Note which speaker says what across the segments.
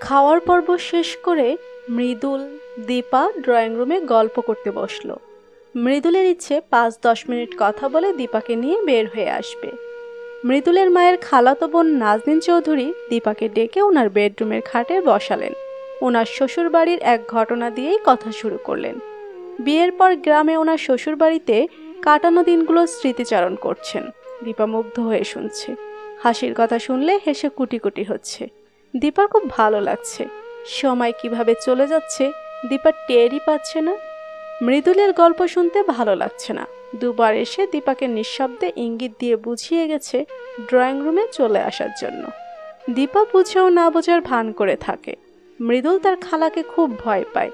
Speaker 1: খাওয়ার পর্ব শেষ করে মৃদুল, দীপা ড্রয়িং রুমে গল্প করতে বসলো। মৃদুলের ইচ্ছে ৫-১০ মিনিট কথা বলে দীপাকে নিয়ে বের হয়ে আসবে। মৃদুলের মায়ের খালাতো বোন নাজনীন চৌধুরী দীপাকে ডেকে ওনার বেডরুমের খাটে বসালেন। ওনার শ্বশুর বাড়ির এক ঘটনা দিয়েই কথা শুরু করলেন। বিয়ের পর গ্রামে ওনার শ্বশুর বাড়িতে কাটানো দিনগুলো স্মৃতিচারণ করছেন। দীপা মুগ্ধ হয়ে শুনছে। হাসির কথা শুনলে হেসে কুটি কুটি হচ্ছে। দীপার খুব ভালো লাগছে। সময় কিভাবে চলে যাচ্ছে দীপা টেরই পাচ্ছে না। মৃদুলের গল্প শুনতে ভালো লাগছে না। দুবার এসে দীপাকে নিঃশব্দে ইঙ্গিত দিয়ে বুঝিয়ে গেছে ড্রয়িং রুমে চলে আসার জন্য। দীপা বুঝেও না বোঝার ভান করে থাকে। মৃদুল তার খালাকে খুব ভয় পায়।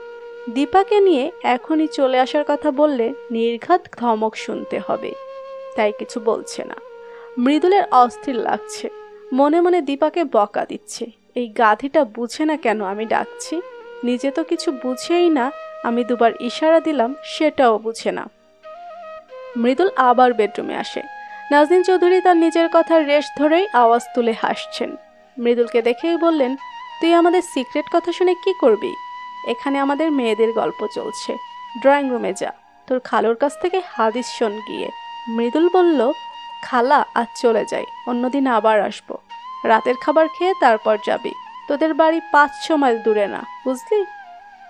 Speaker 1: দীপাকে নিয়ে এখনই চলে আসার কথা বললে নির্ঘাত ধমক শুনতে হবে, তাই কিছু বলছে না। মৃদুলের অস্থির লাগছে। মনে মনে দীপাকে বকা দিচ্ছে, এই গাধিটা বুঝে না কেন আমি ডাকছি। নিজে তো কিছু বুঝেই না, আমি দুবার ইশারা দিলাম সেটাও বুঝে না। মৃদুল আবার বেডরুমে আসে। নাজনীন চৌধুরী তার নিজের কথার রেশ ধরেই আওয়াজ তুলে হাসছেন। মৃদুলকে দেখেই বললেন, তুই আমাদের সিক্রেট কথা শুনে কি করবি? এখানে আমাদের মেয়েদের গল্প চলছে। ড্রয়িং রুমে যা, তোর খালুর কাছ থেকে হাদিস শোন গিয়ে। মৃদুল বলল, খালা আজ চলে যাই, অন্যদিন আবার আসবো। রাতের খাবার খেয়ে তারপর যাবি। তোদের বাড়ি ৫০০ মাইল দূরে না, বুঝলি?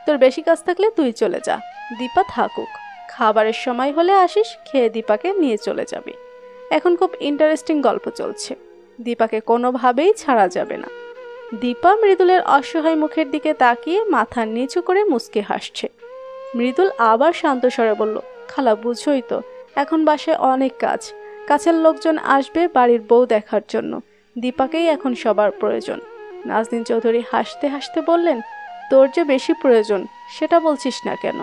Speaker 1: তোর বেশি কাজ থাকলে তুই চলে যা, দীপা থাকুক। খাবারের সময় হলে আসিস, খেয়ে দীপাকে নিয়ে চলে যাবি। এখন খুব ইন্টারেস্টিং গল্প চলছে, দীপাকে কোনোভাবেই ছাড়া যাবে না। দীপা মৃদুলের অসহায় মুখের দিকে তাকিয়ে মাথা নিচু করে মুচকে হাসছে। মৃদুল আবার শান্ত স্বরে বলল, খালা বুঝোই তো, এখন বাসায় অনেক কাজ। কাছের লোকজন আসবে বাড়ির বউ দেখার জন্য। দীপাকেই এখন সবার প্রয়োজন। নাজনীন চৌধুরী হাসতে হাসতে বললেন, তোর যে বেশি প্রয়োজন সেটা বলছিস না কেন?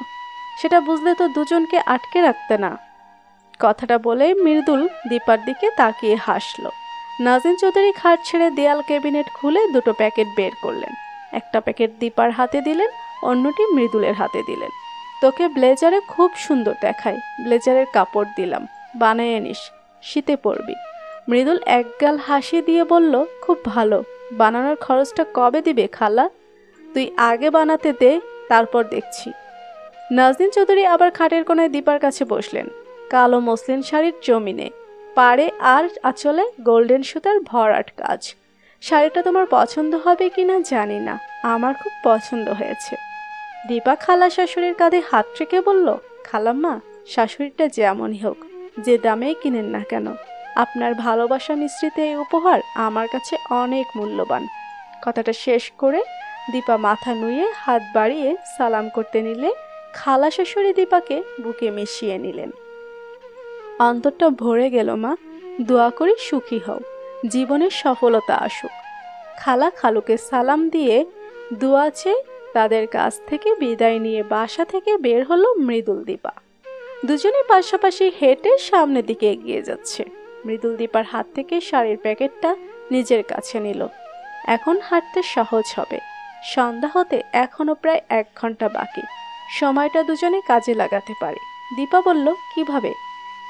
Speaker 1: সেটা বুঝলে তো দুজনকে আটকে রাখতে না। কথাটা বলে মৃদুল দীপার দিকে তাকিয়ে হাসলো। নাজনীন চৌধুরী খাট ছেড়ে দেয়াল ক্যাবিনেট খুলে দুটো প্যাকেট বের করলেন। একটা প্যাকেট দীপার হাতে দিলেন, অন্যটি মৃদুলের হাতে দিলেন। তোকে ব্লেজারে খুব সুন্দর দেখায়, ব্লেজারের কাপড় দিলাম, বানিয়ে নিস, শীতে পরবি। মৃদুল একগাল হাসি দিয়ে বলল, খুব ভালো। বানানোর খরচটা কবে দিবে খালা? তুই আগে বানাতে দে, তারপর দেখছি। নাজনীন চৌধুরী আবার খাটের কোণায় দীপার কাছে বসলেন। কালো মসলিন শাড়ির জমিনে পাড়ে আর আঁচলে গোল্ডেন সুতার ভরাট কাজ। শাড়িটা তোমার পছন্দ হবে কিনা জানি না, আমার খুব পছন্দ হয়েছে। দীপা খালা শাশুড়ির কাঁধে হাত রেখে বলল, খালাম্মা, শাশুড়িটা যেমনই হোক, যে দামেই কিনেন না কেন, আপনার ভালোবাসা মিশ্রিত এই উপহার আমার কাছে অনেক মূল্যবান। কথাটা শেষ করে দীপা মাথা নুয়ে হাত বাড়িয়ে সালাম করতে নিলে খালা শাশুড়ি দীপাকে বুকে মিশিয়ে নিলেন। অন্তরটা ভরে গেল মা, দোয়া করি সুখী হও, জীবনের সফলতা আসুক। খালা খালুকে সালাম দিয়ে দোয়া চেয়ে তাদের কাছ থেকে বিদায় নিয়ে বাসা থেকে বের হলো মৃদুল দীপা। দুজনে পাশাপাশি হেঁটে সামনের দিকে এগিয়ে যাচ্ছে। মৃদুল দীপার হাত থেকে শাড়ির প্যাকেটটা নিজের কাছে নিল। এখন হাঁটতে সহজ হবে। সন্ধ্যা হতে এখনো প্রায় ১ ঘন্টা বাকি। সময়টা দুজনে কাজে লাগাতে পারে। দীপা বলল, কিভাবে?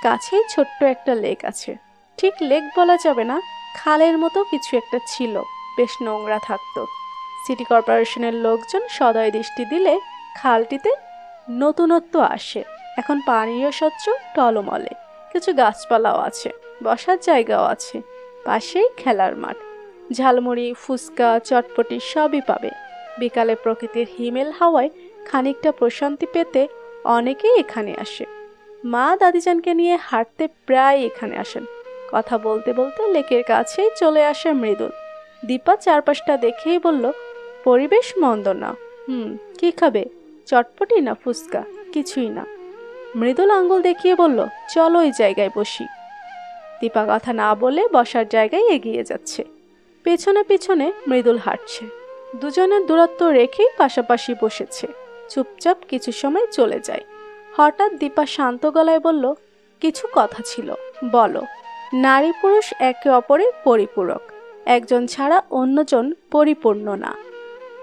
Speaker 1: কাছেই ছোট্ট একটা লেক আছে। ঠিক লেক বলা যাবে না, খালের মতো কিছু একটা ছিল, বেশ নোংরা থাকতো। সিটি কর্পোরেশনের লোকজন সদয় দৃষ্টি দিলে খালটিতে নতুনত্ব আসে। এখন পানিও স্বচ্ছ টলমলে, কিছু গাছপালাও আছে, বসার জায়গাও আছে, পাশেই খেলার মাঠ। ঝালমুড়ি, ফুচকা, চটপটি সবই পাবে। বিকালে প্রকৃতির হিমেল হাওয়ায় খানিকটা প্রশান্তি পেতে অনেকেই এখানে আসে। মা দাদিজানকে নিয়ে হাঁটতে প্রায় এখানে আসেন। কথা বলতে বলতে লেকের কাছেই চলে আসে মৃদুল। দীপা চারপাশটা দেখেই বলল, পরিবেশ মন্দ না। কি খাবে? চটপটি না ফুচকা? কিছুই না। মৃদুল আঙ্গুল দেখিয়ে বলল, চলো ওই জায়গায় বসি। দীপা কথা না বলে বসার জায়গায় এগিয়ে যাচ্ছে। পেছনে পেছনে মৃদুল হাঁটছে। দুজনের দূরত্ব রেখেই পাশাপাশি বসেছে। চুপচাপ কিছু সময় চলে যায়। হঠাৎ দীপা শান্ত গলায় বলল, কিছু কথা ছিল, বলো। নারী পুরুষ একে অপরের পরিপূরক, একজন ছাড়া অন্যজন পরিপূর্ণ না।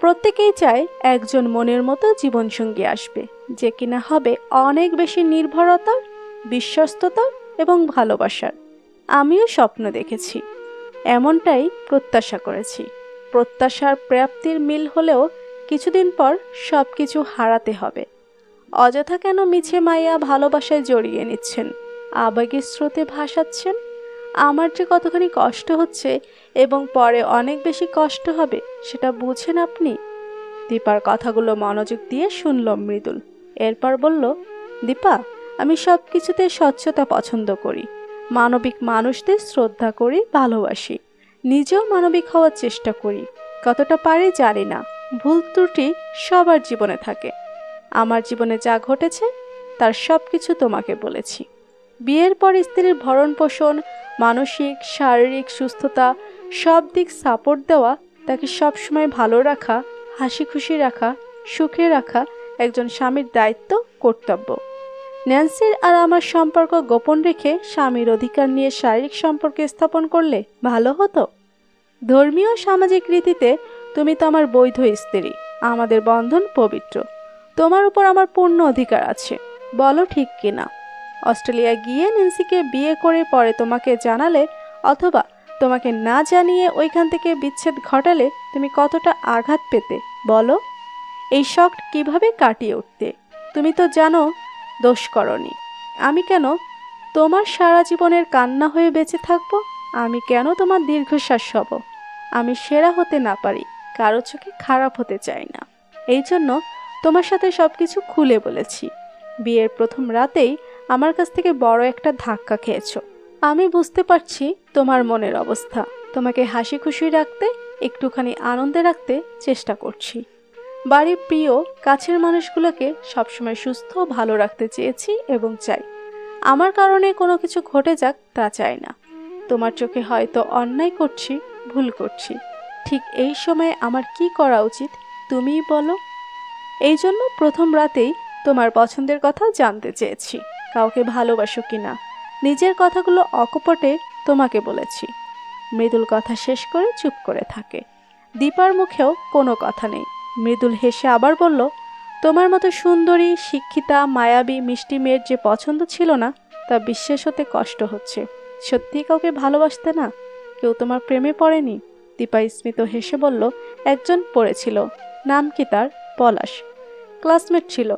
Speaker 1: প্রত্যেকেই চায় একজন মনের মতো জীবনসঙ্গী আসবে, যে কিনা হবে অনেক বেশি নির্ভরতার, বিশ্বস্ততার এবং ভালোবাসার। আমিও স্বপ্ন দেখেছি, এমনটাই প্রত্যাশা করেছি। প্রত্যাশার প্রাপ্তির মিল হলেও কিছুদিন পর সব কিছু হারাতে হবে। অযথা কেন মিছে মাইয়া ভালোবাসায় জড়িয়ে নিচ্ছেন, আবেগের স্রোতে ভাসাচ্ছেন? আমার যে কতখানি কষ্ট হচ্ছে এবং পরে অনেক বেশি কষ্ট হবে সেটা বুঝেন আপনি? দীপার কথাগুলো মনোযোগ দিয়ে শুনল মৃদুল। এরপর বলল, দীপা, আমি সব কিছুতে স্বচ্ছতা পছন্দ করি, মানবিক মানুষদের শ্রদ্ধা করি, ভালোবাসি, নিজেও মানবিক হওয়ার চেষ্টা করি। কতটা পারি জানি না, ভুল ত্রুটি সবার জীবনে থাকে। আমার জীবনে যা ঘটেছে তার সব কিছু তোমাকে বলেছি। বিয়ের পর স্ত্রীর ভরণ পোষণ, মানসিক শারীরিক সুস্থতা সব দিক সাপোর্ট দেওয়া, তাকে সবসময় ভালো রাখা, হাসি খুশি রাখা, সুখে রাখা একজন স্বামীর দায়িত্ব, কর্তব্য। ন্যান্সির আর আমার সম্পর্ক গোপন রেখে স্বামীর অধিকার নিয়ে শারীরিক সম্পর্ক স্থাপন করলে ভালো হতো। ধর্মীয় সামাজিক রীতিতে তুমি তো আমার বৈধ স্ত্রী, আমাদের বন্ধন পবিত্র। তোমার উপর আমার পূর্ণ অধিকার আছে, বলো ঠিক কিনা? অস্ট্রেলিয়া গিয়ে ন্যান্সিকে বিয়ে করে পরে তোমাকে জানালে অথবা তোমাকে না জানিয়ে ওইখান থেকে বিচ্ছেদ ঘটালে তুমি কতটা আঘাত পেতে বলো? এই শখ কিভাবে কাটিয়ে উঠতে? তুমি তো জানো দোষ করনি। আমি কেন তোমার সারা জীবনের কান্না হয়ে বেঁচে থাকবো? আমি কেন তোমার দীর্ঘশ্বাস হব? আমি সেরা হতে না পারি, কারো চোখে খারাপ হতে চাই না। এই জন্য তোমার সাথে সবকিছু খুলে বলেছি। বিয়ের প্রথম রাতেই আমার কাছ থেকে বড় একটা ধাক্কা খেয়েছো। আমি বুঝতে পারছি তোমার মনের অবস্থা। তোমাকে হাসি খুশি রাখতে, একটুখানি আনন্দে রাখতে চেষ্টা করছি। বাড়ির প্রিয় কাছের মানুষগুলোকে সবসময় সুস্থ ভালো রাখতে চেয়েছি এবং চাই। আমার কারণে কোনো কিছু ঘটে যাক তা চাই না। তোমার চোখে হয়তো অন্যায় করছি, ভুল করছি। ঠিক এই সময়ে আমার কি করা উচিত তুমিই বলো। এই জন্য প্রথম রাতেই তোমার পছন্দের কথা জানতে চেয়েছি। কাউকে ভালোবাসো কিনা, নিজের কথাগুলো অকপটে তোমাকে বলেছি। মৃদুল কথা শেষ করে চুপ করে থাকে। দীপার মুখেও কোনো কথা নেই। মৃদুল হেসে আবার বলল, তোমার মতো সুন্দরী, শিক্ষিতা, মায়াবী, মিষ্টি মেয়ের যে পছন্দ ছিল না তা বিশ্বাস হতে কষ্ট হচ্ছে। সত্যি কাউকে ভালোবাসতে না? কেউ তোমার প্রেমে পড়েনি? দীপা স্মিত হেসে বলল, একজন পড়েছিল। নাম কি তার? পলাশ। ক্লাসমেট ছিল।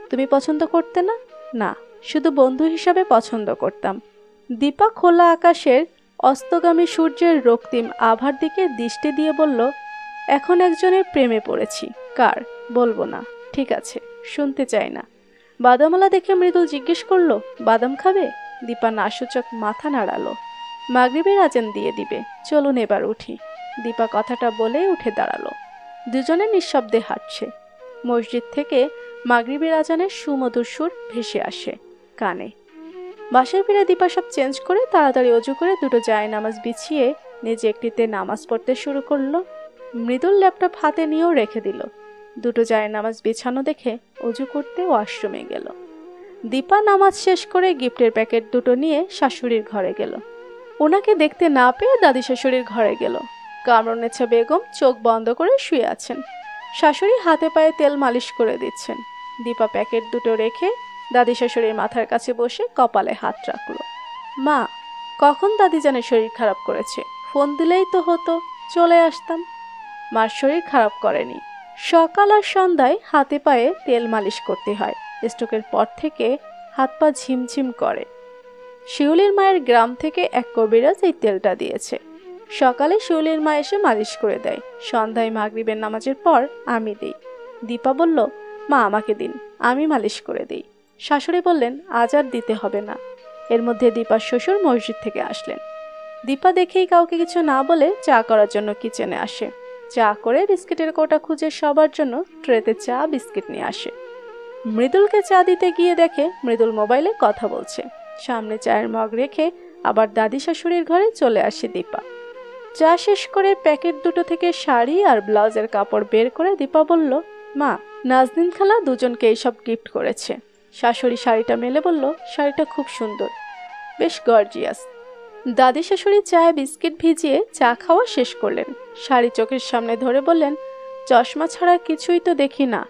Speaker 1: তুমি পছন্দ করতে না? না, শুধু বন্ধু হিসাবে পছন্দ করতাম। দীপা খোলা আকাশের অস্তগামী সূর্যের রক্তিম আভার দিকে দৃষ্টি দিয়ে বলল, এখন একজনের প্রেমে পড়েছি। কার বলবো না। ঠিক আছে, শুনতে চাই না। বাদামওয়ালা দেখে মৃদুল জিজ্ঞেস করলো, বাদাম খাবে? দীপা নাসূচক মাথা নাড়ালো। মাগরিবের আজান দিয়ে দিবে, চলুন এবার উঠি। দীপা কথাটা বলেই উঠে দাঁড়ালো। দুজনে নিঃশব্দে হাঁটছে। মসজিদ থেকে মাগরিবের আজানের সুমধুর সুর ভেসে আসে কানে। বাসায় ফিরে দীপা সব চেঞ্জ করে তাড়াতাড়ি অজু করে দুটো জায়নামাজ বিছিয়ে নিজে একটিতে নামাজ পড়তে শুরু করলো। মৃদুল ল্যাপটপ হাতে নিয়েও রেখে দিল। দুটো জায়নামাজ বিছানো দেখে অজু করতে ওয়াশরুমে গেল। দীপা নামাজ শেষ করে গিফটের প্যাকেট দুটো নিয়ে শাশুড়ির ঘরে গেল। ওনাকে দেখতে না পেয়ে দাদি শাশুড়ির ঘরে গেল। কামরুন্নেছা বেগম চোখ বন্ধ করে শুয়ে আছেন। শাশুড়ি হাতে পায়ে তেল মালিশ করে দিচ্ছেন। দীপা প্যাকেট দুটো রেখে দাদি শাশুড়ির মাথার কাছে বসে কপালে হাত রাখলো। মা, কখন দাদি জানে শরীর খারাপ করেছে? ফোন দিলেই তো হতো, চলে আসতাম। মার শরীর খারাপ করেনি। সকাল আর সন্ধ্যায় হাতে পায়ে তেল মালিশ করতে হয়। স্ট্রোকের পর থেকে হাত পা ঝিমঝিম করে। শিউলির মায়ের গ্রাম থেকে এক কবিরাজ এই তেলটা দিয়েছে। সকালে শিউলির মা এসে মালিশ করে দেয়। সন্ধ্যায় মাগরিবের নামাজের পর আমি দিই। দীপা বলল, মা আমাকে দিন, আমি মালিশ করে দিই। শাশুড়ি বললেন, আজ আর দিতে হবে না। এর মধ্যে দীপার শ্বশুর মসজিদ থেকে আসলেন। দীপা দেখেই কাউকে কিছু না বলে চা করার জন্য কিচেনে আসে। চা করে বিস্কিটের কোটা খুঁজে সবার জন্য ট্রেতে চা বিস্কিট নিয়ে আসে। মৃদুলকে চা দিতে গিয়ে দেখে মৃদুল মোবাইলে কথা বলছে। সামনে চায়ের মগ রেখে আবার দাদি শাশুড়ির ঘরে চলে আসে দীপা। চা শেষ করে প্যাকেট দুটো থেকে শাড়ি আর ব্লাউজের কাপড় বের করে দীপা বলল, মা, নাজনীন খালা দুজনকে এইসব গিফট করেছে। শাশুড়ি শাড়িটা মেলে বলল, শাড়িটা খুব সুন্দর, বেশ গর্জিয়াস। দাদি শাশুড়ি চায়ে বিস্কিট ভিজিয়ে চা খাওয়া শেষ করলেন। শাড়ি চোখের সামনে ধরে বললেন, চশমা ছাড়া কিছুই তো দেখি না।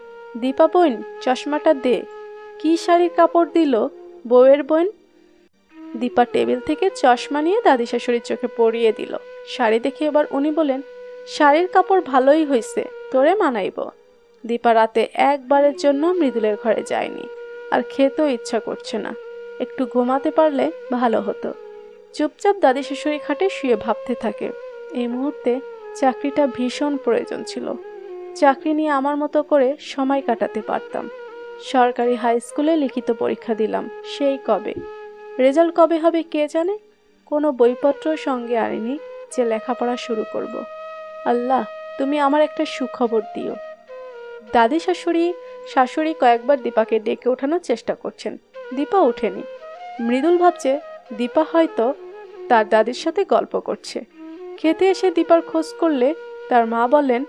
Speaker 1: দীপা বোন, চশমাটা দে। কি শাড়ির কাপড় দিল বউয়ের বোন? দীপা টেবিল থেকে চশমা নিয়ে দাদি শাশুড়ির চোখে পরিয়ে দিল। শাড়ি দেখে এবার উনি বলেন, শাড়ির কাপড় ভালোই হইছে, তোরে মানাইব। দীপা রাতে একবারের জন্য মৃদুলের ঘরে যায়নি, আর খেতেও ইচ্ছা করছে না। একটু ঘুমাতে পারলে ভালো হতো। চুপচাপ দাদি শাশুড়ি খাটে শুয়ে ভাবতে থাকে, এই মুহূর্তে চাকরিটা ভীষণ প্রয়োজন ছিল। চাকরি নিয়ে আমার মতো করে সময় কাটাতে পারতাম। সরকারি হাই স্কুলে লিখিত পরীক্ষা দিলাম, সেই কবে। রেজাল্ট কবে হবে কে জানে। কোনো বইপত্র সঙ্গে আনিনি যে লেখাপড়া শুরু করব। আল্লাহ, তুমি আমার একটা সুখবর দিও। দাদি শাশুড়ি কয়েকবার দীপাকে ডেকে ওঠানোর চেষ্টা করছেন। দীপা ওঠেনি। মৃদুল ভাবছে দীপা হয়তো তার দাদির সাথে গল্প করছে। খেতে এসে দীপার খোঁজ করলে তার মা বললেন,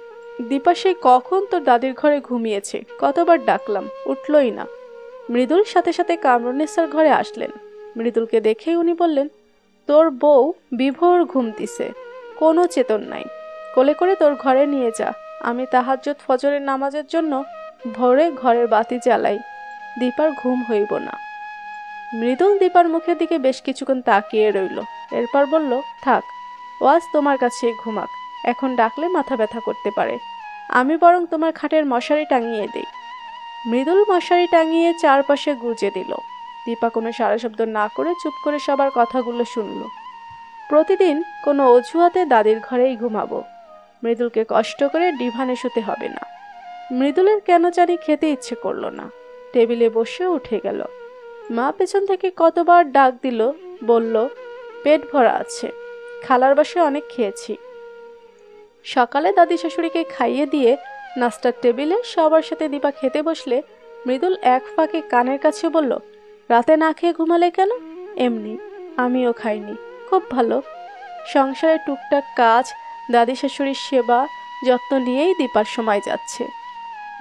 Speaker 1: দীপা সেই কখন তোর দাদির ঘরে ঘুমিয়েছে, কতবার ডাকলাম, উঠলই না। মৃদুল সাথে সাথে কামরুন্নেসার ঘরে আসলেন। মৃদুলকে দেখেই উনি বললেন, তোর বউ বিভোর ঘুমতিছে, কোনো চেতন নাই। কোলে করে তোর ঘরে নিয়ে যা, আমি তাহাজ্জুদ ফজরের নামাজের জন্য ভোরে ঘরের বাতি জ্বালাই, দীপার ঘুম হইব না। মৃদুল দীপার মুখের দিকে বেশ কিছুক্ষণ তাকিয়ে রইল। এরপর বলল, থাক, ওয়াজ তোমার কাছে ঘুমাক, এখন ডাকলে মাথা ব্যথা করতে পারে। আমি বরং তোমার খাটের মশারি টাঙিয়ে দিই। মৃদুল মশারি টাঙিয়ে চারপাশে গুজে দিল। দীপা কোনো সারা শব্দ না করে চুপ করে সবার কথাগুলো শুনল। প্রতিদিন কোনো অজুহাতে দাদির ঘরেই ঘুমাবো। মৃদুলকে কষ্ট করে ডিভানে শুতে হবে না। মৃদুলের কেন জানি খেতে ইচ্ছে করলো না। টেবিলে বসে উঠে গেল। মা পেছন থেকে কতবার ডাক দিল, বলল, পেট ভরা আছে, খালার বাসায় অনেক খেয়েছি। সকালে দাদি শাশুড়িকে খাইয়ে দিয়ে নাস্তার টেবিলে সবার সাথে দীপা খেতে বসলে মৃদুল এক ফাঁকে কানের কাছে বলল, রাতে না খেয়ে ঘুমালে কেন? এমনি, আমিও খাইনি। খুব ভালো। সংসারে টুকটাক কাজ, দাদি শাশুড়ির সেবা যত্ন নিয়েই দীপার সময় যাচ্ছে।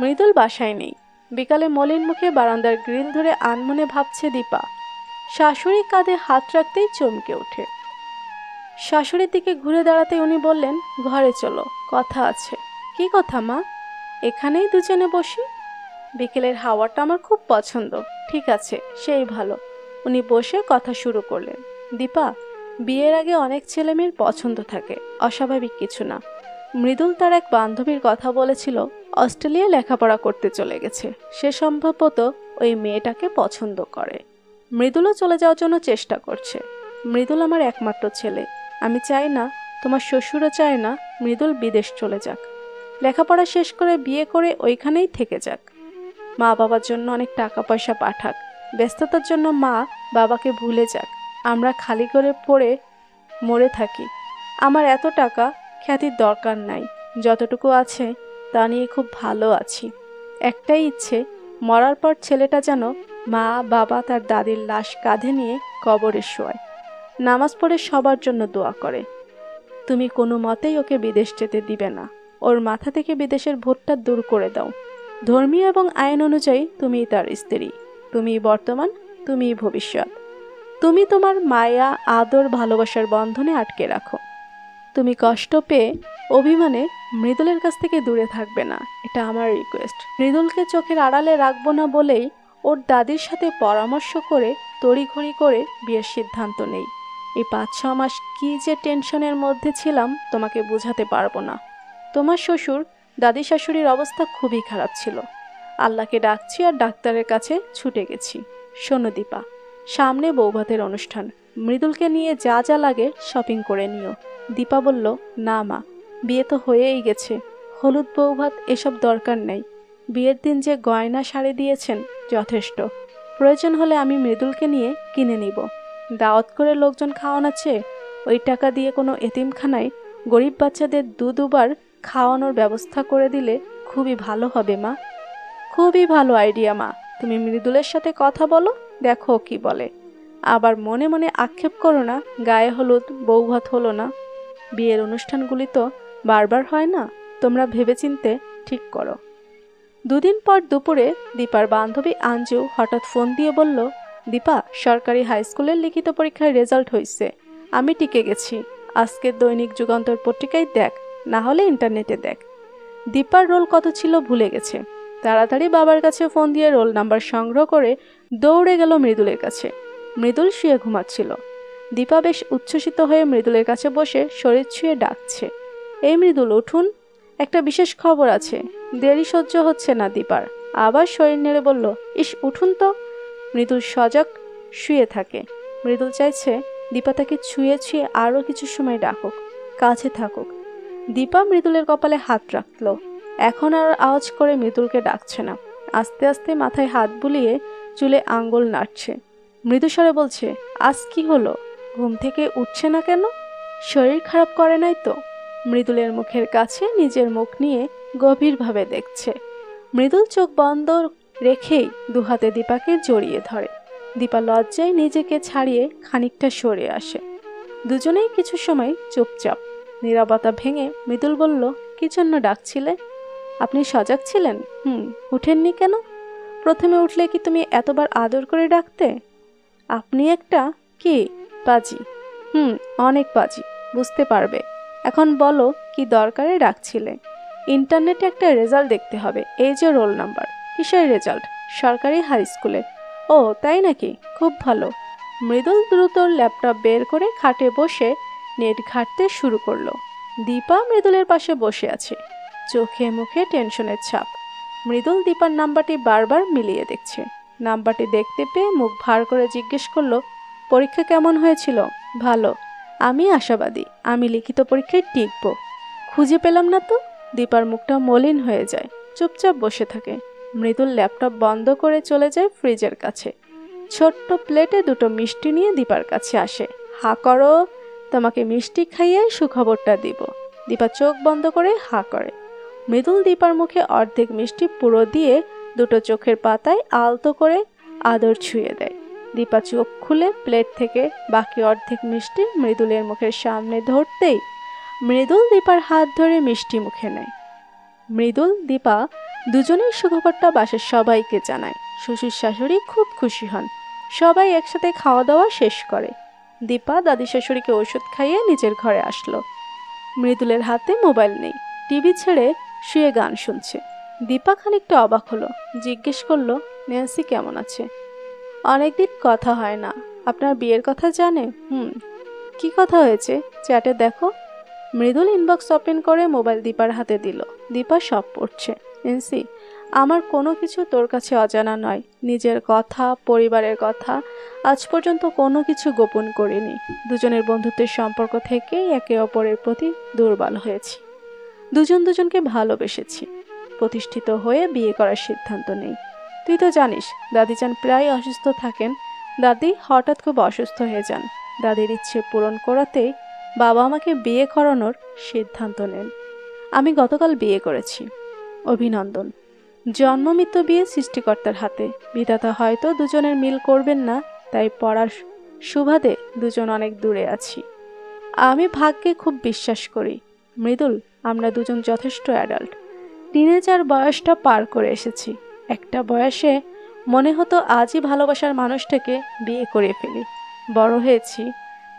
Speaker 1: মৃদুল বাসায় নেই। বিকালে মলিন মুখে বারান্দার গ্রিল ধরে আনমনে ভাবছে দীপা। শাশুড়ি কাঁধে হাত রাখতেই চমকে ওঠে। শাশুড়ির দিকে ঘুরে দাঁড়াতে উনি বললেন, ঘরে চলো, কথা আছে। কি কথা মা? এখানেই দুজনে বসি। বিকেলের হাওয়াটা আমার খুব পছন্দ। ঠিক আছে, সেই ভালো। উনি বসে কথা শুরু করলেন। দীপা, বিয়ের আগে অনেক ছেলেমেয়ের পছন্দ থাকে, অস্বাভাবিক কিছু না। মৃদুল তার এক বান্ধবীর কথা বলেছিল, অস্ট্রেলিয়া লেখাপড়া করতে চলে গেছে। সে সম্ভবত ওই মেয়েটাকে পছন্দ করে। মৃদুলও চলে যাওয়ার জন্য চেষ্টা করছে। মৃদুল আমার একমাত্র ছেলে। আমি চাই না, তোমার শ্বশুরও চায় না মৃদুল বিদেশ চলে যাক। লেখাপড়া শেষ করে বিয়ে করে ওইখানেই থেকে যাক। মা বাবার জন্য অনেক টাকা পয়সা পাঠাক। ব্যস্ততার জন্য মা বাবাকে ভুলে যাক। আমরা খালি করে পড়ে মরে থাকি। আমার এত টাকা খ্যাতির দরকার নাই। যতটুকু আছে তা নিয়ে খুব ভালো আছি। একটাই ইচ্ছে, মরার পর ছেলেটা যেন মা বাবা তার দাদির লাশ কাঁধে নিয়ে কবরে শোয়, নামাজ পড়ে সবার জন্য দোয়া করে। তুমি কোনো মতেই ওকে বিদেশ যেতে দিবে না। ওর মাথা থেকে বিদেশের ভূতটা দূর করে দাও। ধর্মীয় এবং আইন অনুযায়ী তুমিই তার স্ত্রী। তুমিই বর্তমান, তুমিই ভবিষ্যৎ। তুমি তোমার মায়া, আদর, ভালোবাসার বন্ধনে আটকে রাখো। তুমি কষ্ট পেয়ে অভিমানে মৃদুলের কাছ থেকে দূরে থাকবে না, এটা আমার রিকোয়েস্ট। মৃদুলকে চোখের আড়ালে রাখবো না বলেই ওর দাদির সাথে পরামর্শ করে তড়িঘড়ি করে বিয়ের সিদ্ধান্ত নেই। এই 5-6 মাস কি যে টেনশনের মধ্যে ছিলাম তোমাকে বোঝাতে পারবো না। তোমার শ্বশুর, দাদি শাশুড়ির অবস্থা খুবই খারাপ ছিল। আল্লাহকে ডাকছি আর ডাক্তারের কাছে ছুটে গেছি। শোনো দীপা, সামনে বৌভাতের অনুষ্ঠান। মৃদুলকে নিয়ে যা যা লাগে শপিং করে নিও। দীপা বলল, না মা, বিয়ে তো হয়েই গেছে। হলুদ বৌভাত এসব দরকার নেই। বিয়ের দিন যে গয়না শাড়ি দিয়েছেন যথেষ্ট। প্রয়োজন হলে আমি মৃদুলকে নিয়ে কিনে নিব। দাওয়াত করে লোকজন খাওয়ানোচ্ছে, ওই টাকা দিয়ে কোনো এতিমখানায় গরিব বাচ্চাদের দুবার খাওয়ানোর ব্যবস্থা করে দিলে খুবই ভালো হবে মা। খুবই ভালো আইডিয়া মা। তুমি মৃদুলের সাথে কথা বলো, দেখো কি বলে। আবার মনে মনে আক্ষেপ করো না, গায়ে হলুদ বৌভাত হলো না। বিয়ের অনুষ্ঠানগুলি তো বারবার হয় না। তোমরা ভেবেচিন্তে ঠিক করো। 2 দিন পর দুপুরে দীপার বান্ধবী আঞ্জু হঠাৎ ফোন দিয়ে বলল, দীপা, সরকারি হাই স্কুলের লিখিত পরীক্ষার রেজাল্ট হয়েছে। আমি টিকে গেছি। আজকের দৈনিক যুগান্তর পত্রিকায় দেখ, না হলে ইন্টারনেটে দেখ। দীপার রোল কত ছিল ভুলে গেছে। তাড়াতাড়ি বাবার কাছে ফোন দিয়ে রোল নাম্বার সংগ্রহ করে দৌড়ে গেল মৃদুলের কাছে। মৃদুল শুয়ে ঘুমাচ্ছিল। দীপা বেশ উচ্ছ্বসিত হয়ে মৃদুলের কাছে বসে শরীর ছুঁয়ে ডাকছে, এই মৃদুল উঠুন, একটা বিশেষ খবর আছে। দেরি সহ্য হচ্ছে না দীপার, আবার শরীর নেড়ে বলল, ইস উঠুন তো। মৃদুল সজাগ শুয়ে থাকে। মৃদুল চাইছে দীপা তাকে ছুঁয়ে ছুঁয়ে আরও কিছু সময় ডাকুক, কাছে থাকুক। দীপা মৃদুলের কপালে হাত রাখল। এখন আর আওয়াজ করে মৃদুলকে ডাকছে না। আস্তে আস্তে মাথায় হাত বুলিয়ে চুলে আঙ্গুল নাড়ছে। মৃদুস্বরে বলছে, আজ কি হলো? ঘুম থেকে উঠছে না কেন? শরীর খারাপ করে নাই তো? মৃদুলের মুখের কাছে নিজের মুখ নিয়ে গভীরভাবে দেখছে। মৃদুল চোখ বন্ধ রেখেই দুহাতে দীপাকে জড়িয়ে ধরে। দীপা লজ্জায় নিজেকে ছাড়িয়ে খানিকটা সরে আসে। দুজনেই কিছু সময় চুপচাপ। নীরবতা ভেঙে মৃদুল বলল, কি জন্য ডাকছিলে? আপনি সজাগ ছিলেন? উঠেননি কেন? প্রথমে উঠলে কি তুমি এতবার আদর করে ডাকতে? আপনি একটা কি পাজি। অনেক পাজি, বুঝতে পারবে। এখন বলো কি দরকারে ডাকছিলে? ইন্টারনেটে একটা রেজাল্ট দেখতে হবে। এই যে রোল নাম্বার। কিসের রেজাল্ট? সরকারি হাই স্কুলে। ও তাই নাকি? খুব ভালো। মৃদুল দ্রুত ল্যাপটপ বের করে খাটে বসে নেট ঘাঁটতে শুরু করলো। দীপা মৃদুলের পাশে বসে আছে, চোখে মুখে টেনশনের ছাপ। মৃদুল দীপার নাম্বারটি বারবার মিলিয়ে দেখছে। নাম্বারটি দেখতে পেয়ে মুখ ভার করে জিজ্ঞেস করলো, পরীক্ষা কেমন হয়েছিল? ভালো। আমি আশাবাদী আমি লিখিত পরীক্ষায় টিকব। খুঁজে পেলাম না তো। দীপার মুখটা মলিন হয়ে যায়, চুপচাপ বসে থাকে। মৃদুল ল্যাপটপ বন্ধ করে চলে যায় ফ্রিজের কাছে। ছোট্ট প্লেটে দুটো মিষ্টি নিয়ে দীপার কাছে আসে। হা করো, তোমাকে মিষ্টি খাইয়ে সুখবরটা দিব। দীপা চোখ বন্ধ করে হা করে। মৃদুল দীপার মুখে অর্ধেক মিষ্টি পুরো দিয়ে দুটো চোখের পাতায় আলতো করে আদর ছুঁয়ে দেয়। দীপা চোখ খুলে প্লেট থেকে বাকি অর্ধেক মিষ্টি মৃদুলের মুখের সামনে ধরতেই মৃদুল দীপার হাত ধরে মিষ্টি মুখে নেয়। মৃদুল দীপা দুজনেই সুখবরটা বাসার সবাইকে জানায়। শ্বশুর শাশুড়ি খুব খুশি হন। সবাই একসাথে খাওয়া দাওয়া শেষ করে। দীপা দাদি শাশুড়িকে ওষুধ খাইয়ে নিজের ঘরে আসলো। মৃদুলের হাতে মোবাইল নেই, টিভি ছেড়ে শুয়ে গান শুনছে। দীপা খানিকটা অবাক হলো, জিজ্ঞেস করলো, ন্যান্সি কেমন আছে? অনেকদিন কথা হয় না। আপনার বিয়ের কথা জানে? কি কথা হয়েছে? চ্যাটে দেখো। মৃদুল ইনবক্স ওপেন করে মোবাইল দীপার হাতে দিল। দীপা সব পড়ছে। ন্যান্সি, আমার কোনো কিছু তোর কাছে অজানা নয়। নিজের কথা, পরিবারের কথা, আজ পর্যন্ত কোনো কিছু গোপন করিনি। দুজনের বন্ধুত্বের সম্পর্ক থেকেই একে অপরের প্রতি দুর্বল হয়েছি। দুজন দুজনকে ভালোবেসেছি। প্রতিষ্ঠিত হয়ে বিয়ে করার সিদ্ধান্ত নেই। তুই তো জানিস দাদিজান প্রায় অসুস্থ থাকেন। দাদি হঠাৎ খুব অসুস্থ হয়ে যান। দাদির ইচ্ছে পূরণ করাতেই বাবা আমাকে বিয়ে করানোর সিদ্ধান্ত নেন। আমি গতকাল বিয়ে করেছি। অভিনন্দন। জন্ম মৃত্যু বিয়ে সৃষ্টিকর্তার হাতে। বিধাতা হয়তো দুজনের মিল করবেন না, তাই পড়ার সুবাদে দুজন অনেক দূরে আছি। আমি ভাগ্যে খুব বিশ্বাস করি। মৃদুল, আমরা দুজন যথেষ্ট অ্যাডাল্ট। টিনেজার বয়সটা পার করে এসেছি। একটা বয়সে মনে হতো আজই ভালোবাসার মানুষটাকে বিয়ে করে ফেলি। বড় হয়েছি,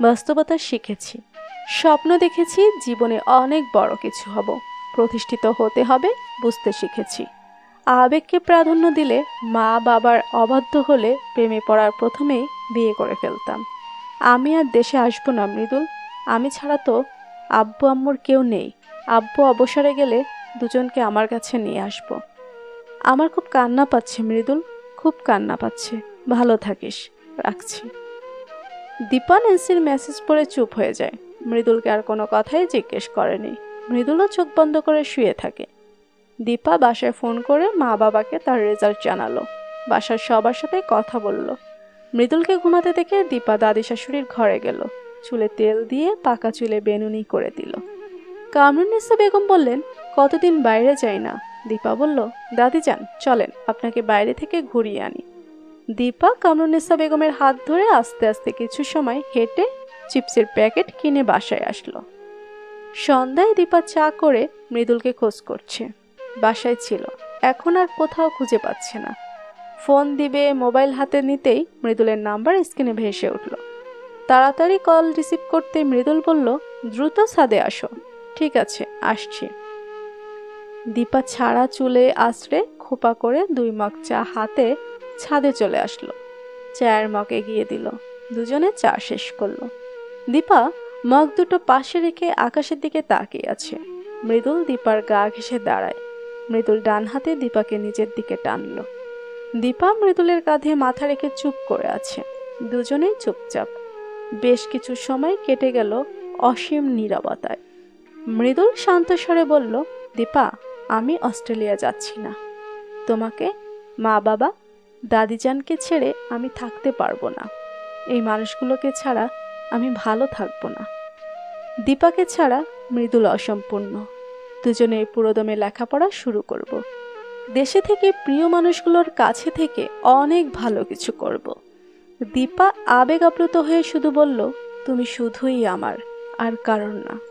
Speaker 1: বাস্তবতা শিখেছি। স্বপ্ন দেখেছি জীবনে অনেক বড় কিছু হব, প্রতিষ্ঠিত হতে হবে বুঝতে শিখেছি। আবেগকে প্রাধান্য দিলে, মা বাবার অবাধ্য হলে প্রেমে পড়ার প্রথমেই বিয়ে করে ফেলতাম। আমি আর দেশে আসবো না মৃদুল। আমি ছাড়া তো আব্বু আম্মুর কেউ নেই। আব্বু অবসরে গেলে দুজনকে আমার কাছে নিয়ে আসবো। আমার খুব কান্না পাচ্ছে মৃদুল, খুব কান্না পাচ্ছে। ভালো থাকিস, রাখছি। দীপা ন্যান্সির মেসেজ পড়ে চুপ হয়ে যায়। মৃদুলকে আর কোনো কথাই জিজ্ঞেস করেনি। মৃদুলও চোখ বন্ধ করে শুয়ে থাকে। দীপা বাসায় ফোন করে মা বাবাকে তার রেজাল্ট জানালো। বাসার সবার সাথে কথা বলল। মৃদুলকে ঘুমাতে দেখে দীপা দাদি শাশুড়ির ঘরে গেল। চুলে তেল দিয়ে পাকা চুলে বেনুনি করে দিল। কামরুন্নেসা বেগম বললেন, কতদিন বাইরে যাই না। দীপা বলল, দাদি যান চলেন, আপনাকে বাইরে থেকে ঘুরিয়ে আনি। দীপা কামরুন্নেসা বেগমের হাত ধরে আস্তে আস্তে কিছু সময় হেঁটে চিপসের প্যাকেট কিনে বাসায় আসলো। সন্ধ্যায় দীপা চা করে মৃদুলকে খোঁজ করছে। বাসায় ছিল, এখন আর কোথাও খুঁজে পাচ্ছে না। ফোন দিবে মোবাইল হাতে নিতেই মৃদুলের নাম্বার স্ক্রিনে ভেসে উঠল। তাড়াতাড়ি কল রিসিভ করতে মৃদুল বলল, দ্রুত ছাদে আসো। ঠিক আছে, আসছি। দীপা ছাড়া চুলে আশ্রে খোপা করে 2 মগ চা হাতে ছাদে চলে আসলো। চায়ের মগ এগিয়ে দিল। দুজনে চা শেষ করলো। দীপা মগ দুটো পাশে রেখে আকাশের দিকে তাকিয়ে আছে। মৃদুল দীপার গা ঘেঁষে দাঁড়ায়। মৃদুল ডান হাতে দীপাকে নিজের দিকে টানল। দীপা মৃদুলের কাঁধে মাথা রেখে চুপ করে আছে। দুজনেই চুপচাপ। বেশ কিছু সময় কেটে গেল অসীম নীরবতায়। মৃদুল শান্ত স্বরে বলল, দীপা, আমি অস্ট্রেলিয়া যাচ্ছি না। তোমাকে, মা বাবা, দাদিজানকে ছেড়ে আমি থাকতে পারবো না। এই মানুষগুলোকে ছাড়া আমি ভালো থাকবো না। দীপাকে ছাড়া মৃদুল অসম্পূর্ণ। দুজনে পুরোদমে লেখাপড়া শুরু করব। দেশে থেকে প্রিয় মানুষগুলোর কাছে থেকে অনেক ভালো কিছু করব। দীপা আবেগ আপ্লুত হয়ে শুধু বলল, তুমি শুধুই আমার, আর কারণ না।